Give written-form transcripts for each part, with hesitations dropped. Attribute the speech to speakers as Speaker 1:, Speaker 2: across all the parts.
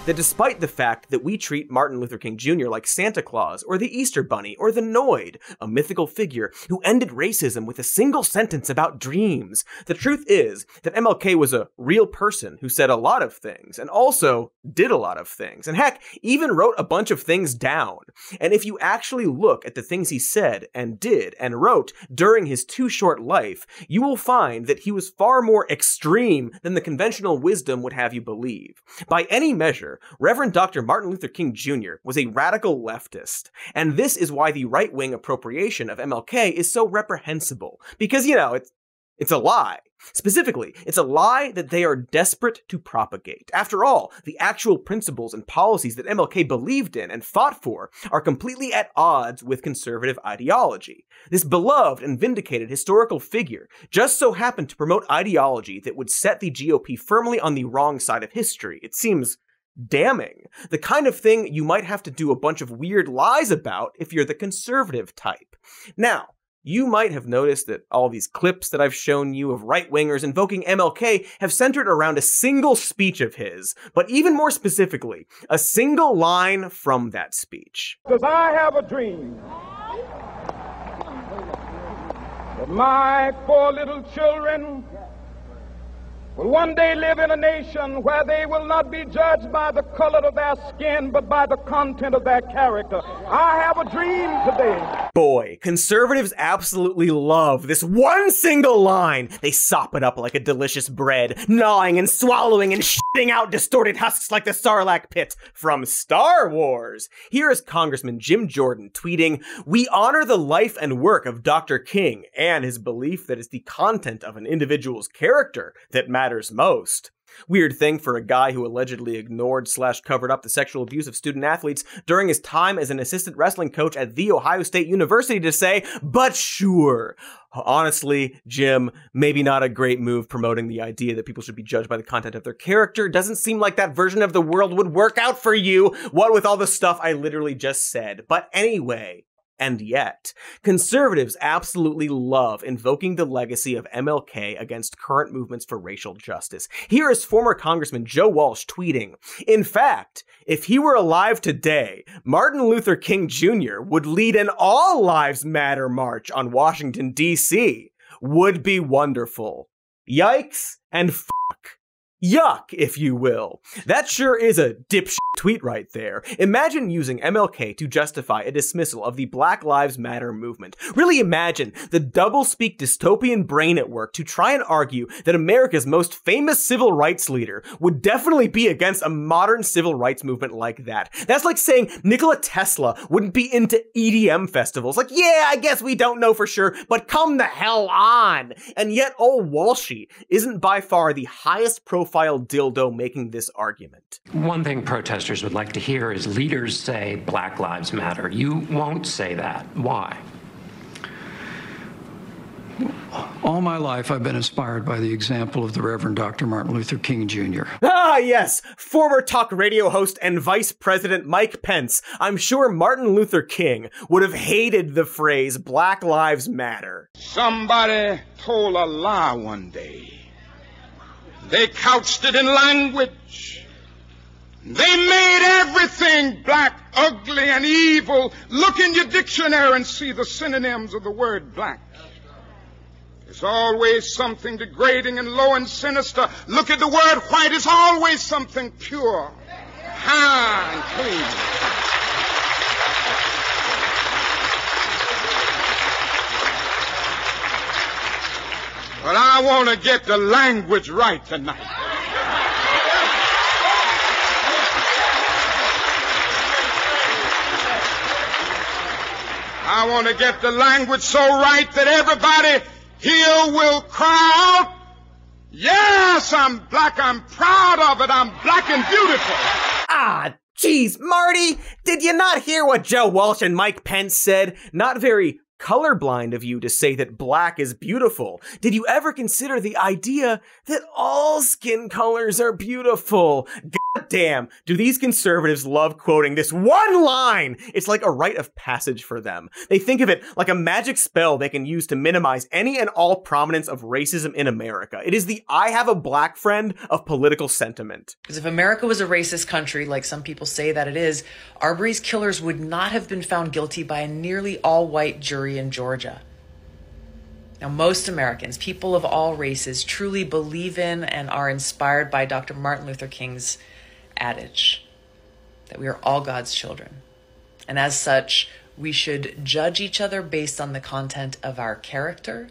Speaker 1: that despite the fact that we treat Martin Luther King Jr. like Santa Claus, or the Easter Bunny, or the Noid, a mythical figure who ended racism with a single sentence about dreams, the truth is that MLK was a real person who said a lot of things, and also did a lot of things, and heck, even wrote a bunch of things down. And if you actually look at the things he said, and did, and wrote during his too short life, you will find that he was far more extreme than the conventional wisdom would have you believe. By any measure, Reverend Dr. Martin Luther King Jr. was a radical leftist, and this is why the right-wing appropriation of MLK is so reprehensible, because, you know, it's a lie. Specifically, it's a lie that they are desperate to propagate. After all, the actual principles and policies that MLK believed in and fought for are completely at odds with conservative ideology. This beloved and vindicated historical figure just so happened to promote ideology that would set the GOP firmly on the wrong side of history. It seems damning. The kind of thing you might have to do a bunch of weird lies about if you're the conservative type. Now, you might have noticed that all these clips that I've shown you of right-wingers invoking MLK have centered around a single speech of his, but even more specifically, a single line from that speech.
Speaker 2: Because I have a dream that my 4 little children will one day live in a nation where they will not be judged by the color of their skin, but by the content of their character. I have a dream today.
Speaker 1: Boy, conservatives absolutely love this one single line. They sop it up like a delicious bread, gnawing and swallowing and shitting out distorted husks like the Sarlacc pit from Star Wars. Here is Congressman Jim Jordan tweeting, "We honor the life and work of Dr. King and his belief that it's the content of an individual's character that matters most." Weird thing for a guy who allegedly ignored/covered up the sexual abuse of student athletes during his time as an assistant wrestling coach at The Ohio State University to say, but sure. Honestly, Jim, maybe not a great move promoting the idea that people should be judged by the content of their character. Doesn't seem like that version of the world would work out for you, what with all the stuff I literally just said. But anyway. And yet, conservatives absolutely love invoking the legacy of MLK against current movements for racial justice. Here is former Congressman Joe Walsh tweeting, "In fact, if he were alive today, Martin Luther King Jr. would lead an All Lives Matter march on Washington, D.C. Would be wonderful." Yikes and fuck. Yuck, if you will. That sure is a dipshit tweet right there. Imagine using MLK to justify a dismissal of the Black Lives Matter movement. Really imagine the doublespeak dystopian brain at work to try and argue that America's most famous civil rights leader would definitely be against a modern civil rights movement like that. That's like saying Nikola Tesla wouldn't be into EDM festivals. Like, yeah, I guess we don't know for sure, but come the hell on. And yet old Walshy isn't by far the highest profile dildo making this argument.
Speaker 3: One thing protesters would like to hear is leaders say Black Lives Matter. You won't say that. Why?
Speaker 4: All my life, I've been inspired by the example of the Reverend Dr. Martin Luther King Jr.
Speaker 1: Ah, yes, former talk radio host and Vice President Mike Pence. I'm sure Martin Luther King would have hated the phrase Black Lives Matter.
Speaker 2: Somebody told a lie one day. They couched it in language. They made everything black, ugly, and evil. Look in your dictionary and see the synonyms of the word black. It's always something degrading and low and sinister. Look at the word white. It's always something pure, high, and clean. But I want to get the language right tonight. I want to get the language so right that everybody here will cry out, yes, I'm black, I'm proud of it, I'm black and beautiful.
Speaker 1: Ah, geez, Marty, did you not hear what Joe Walsh and Mike Pence said? Not very colorblind of you to say that black is beautiful. Did you ever consider the idea that all skin colors are beautiful? God damn, do these conservatives love quoting this one line? It's like a rite of passage for them. They think of it like a magic spell they can use to minimize any and all prominence of racism in America. It is the I have a black friend of political sentiment.
Speaker 5: Because if America was a racist country, like some people say that it is, Arbery's killers would not have been found guilty by a nearly all-white jury in Georgia. Now, most Americans, people of all races, truly believe in and are inspired by Dr. Martin Luther King's adage that we are all God's children. And as such, we should judge each other based on the content of our character,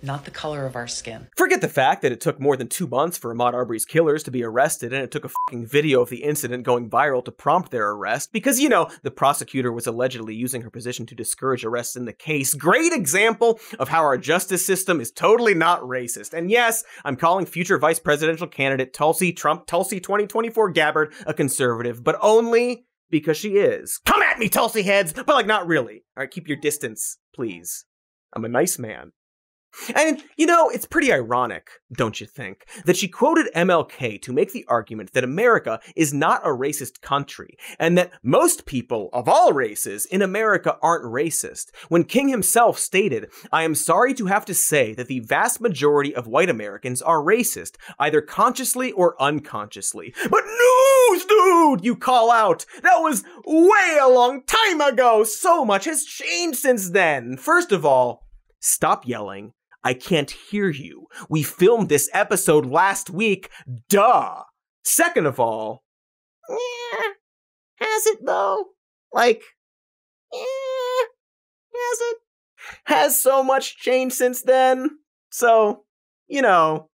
Speaker 5: not the color of our skin.
Speaker 1: Forget the fact that it took more than 2 months for Ahmaud Arbery's killers to be arrested, and it took a fucking video of the incident going viral to prompt their arrest, because, you know, the prosecutor was allegedly using her position to discourage arrests in the case. Great example of how our justice system is totally not racist. And yes, I'm calling future vice presidential candidate Tulsi 2024 Gabbard a conservative, but only because she is. Come at me, Tulsi heads, but like not really. All right, keep your distance, please. I'm a nice man. And, you know, it's pretty ironic, don't you think, that she quoted MLK to make the argument that America is not a racist country, and that most people of all races in America aren't racist, when King himself stated, "I am sorry to have to say that the vast majority of white Americans are racist, either consciously or unconsciously." But news, dude, you call out. That was way a long time ago. So much has changed since then. First of all, stop yelling. I can't hear you. We filmed this episode last week. Duh. Second of all, has it though? Like, has it? Has so much changed since then? So, you know.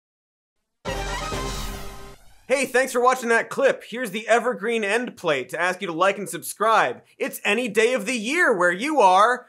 Speaker 1: Hey, thanks for watching that clip. Here's the evergreen end plate to ask you to like and subscribe. It's any day of the year where you are.